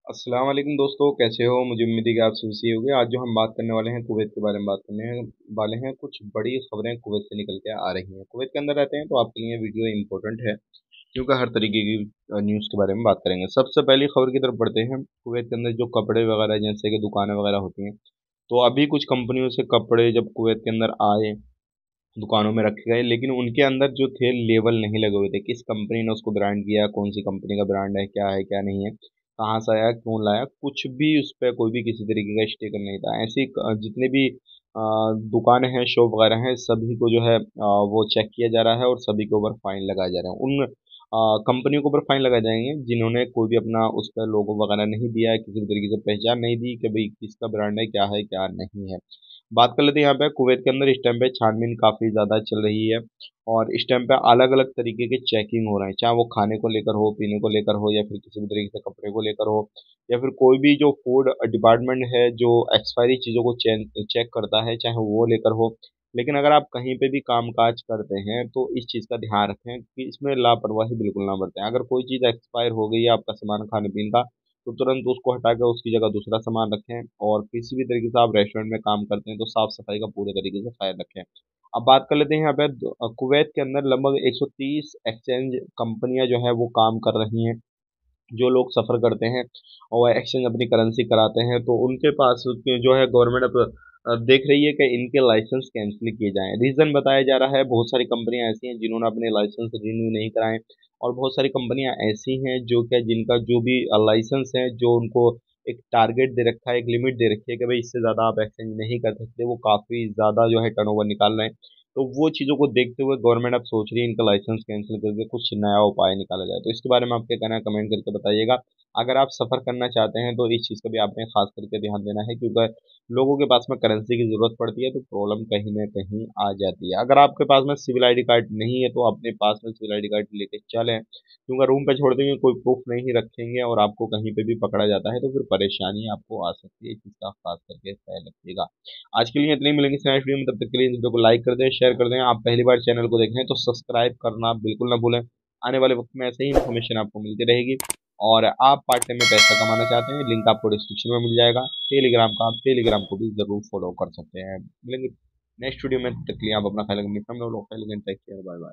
अस्सलाम वालेकुम दोस्तों, कैसे हो? मुझे उम्मीद है कि आप सभी सही होंगे। आज जो हम बात करने वाले हैं कुवैत के बारे में बात करने वाले हैं। कुछ बड़ी खबरें कुवैत से निकल के आ रही हैं। कुवैत के अंदर रहते हैं तो आपके लिए वीडियो इंपॉर्टेंट है, क्योंकि हर तरीके की न्यूज़ के बारे में बात करेंगे। सबसे पहली खबर की तरफ बढ़ते हैं। कुवैत के अंदर जो कपड़े वगैरह जैसे कि दुकानें वगैरह होती हैं, तो अभी कुछ कंपनियों से कपड़े जब कुवैत के अंदर आए, दुकानों में रखे गए, लेकिन उनके अंदर जो थे लेबल नहीं लगे हुए थे। किस कंपनी ने उसको ब्रांड किया, कौन सी कंपनी का ब्रांड है क्या नहीं है, कहाँ से आया, क्यों लाया, कुछ भी उस पर कोई भी किसी तरीके का स्टिकर नहीं था। ऐसी जितने भी दुकानें हैं, शॉप वगैरह हैं, सभी को जो है वो चेक किया जा रहा है और सभी के ऊपर फाइन लगाए जा रहे हैं। उन कंपनियों के ऊपर फाइन लगाए जाएंगे जिन्होंने कोई भी अपना उस पर लोगो वगैरह नहीं दिया है, किसी भी तरीके से पहचान नहीं दी कि भाई किसका ब्रांड है क्या नहीं है। बात कर लेते हैं यहाँ पे कुवैत के अंदर। इस टाइम पे छानबीन काफ़ी ज़्यादा चल रही है और इस टाइम पे अलग अलग तरीके के चेकिंग हो रहे हैं, चाहे वो खाने को लेकर हो, पीने को लेकर हो, या फिर किसी भी तरीके से कपड़े को लेकर हो, या फिर कोई भी जो फूड डिपार्टमेंट है जो एक्सपायरी चीज़ों को चेक करता है, चाहे वो लेकर हो। लेकिन अगर आप कहीं पे भी काम काज करते हैं तो इस चीज़ का ध्यान रखें कि इसमें लापरवाही बिल्कुल ना बरतें। अगर कोई चीज़ एक्सपायर हो गई है आपका सामान खाने पीने का, तो तुरंत उसको हटा के उसकी जगह दूसरा सामान रखें। और किसी भी तरीके से आप रेस्टोरेंट में काम करते हैं तो साफ सफाई का पूरे तरीके से ख्याल रखें। अब बात कर लेते हैं यहाँ पे कुवैत के अंदर लगभग 130 एक्सचेंज कंपनियां जो है वो काम कर रही हैं। जो लोग सफ़र करते हैं और एक्सचेंज अपनी करेंसी कराते हैं, तो उनके पास जो है गवर्नमेंट अब देख रही है कि इनके लाइसेंस कैंसिल किए जाएं। रीज़न बताया जा रहा है, बहुत सारी कंपनियां ऐसी हैं जिन्होंने अपने लाइसेंस रिन्यू नहीं कराए, और बहुत सारी कंपनियां ऐसी हैं जो क्या जिनका जो भी लाइसेंस है, जो उनको एक टारगेट दे रखा है, एक लिमिट दे रखी है कि भाई इससे ज़्यादा आप एक्सचेंज नहीं कर सकते, वो काफ़ी ज़्यादा जो है टर्नओवर निकाल रहे हैं। तो वो चीज़ों को देखते हुए गवर्नमेंट अब सोच रही है इनका लाइसेंस कैंसिल करके कुछ नया उपाय निकाला जाए। तो इसके बारे में आप क्या कहना है, कमेंट करके बताइएगा। अगर आप सफ़र करना चाहते हैं तो इस चीज़ का भी आपने खास करके ध्यान देना है, क्योंकि लोगों के पास में करेंसी की ज़रूरत पड़ती है तो प्रॉब्लम कहीं ना कहीं आ जाती है। अगर आपके पास में सिविल आईडी कार्ड नहीं है तो अपने पास में सिविल आईडी कार्ड लेके चलें, क्योंकि रूम पे छोड़ देंगे, कोई प्रूफ नहीं रखेंगे और आपको कहीं पे भी पकड़ा जाता है तो फिर परेशानी आपको आ सकती है। इस चीज़ का खास करके ख्याल रखिएगा। आज के लिए इतनी मिलेंगे इस नेक्स्ट वीडियो में, तब तक के लिए इस वीडियो को लाइक कर दें, शेयर कर दें। आप पहली बार चैनल को देख रहे हैं तो सब्सक्राइब करना बिल्कुल ना भूलें। आने वाले वक्त में ऐसे ही इन्फॉर्मेशन आपको मिलती रहेगी। और आप पार्ट टाइम में पैसा कमाना चाहते हैं, लिंक आपको डिस्क्रिप्शन में मिल जाएगा टेलीग्राम का। आप टेलीग्राम को भी जरूर फॉलो कर सकते हैं। मिलेंगे नेक्स्ट वीडियो में, तक के लिए आप अपना ख्याल रखें। Take care, bye bye.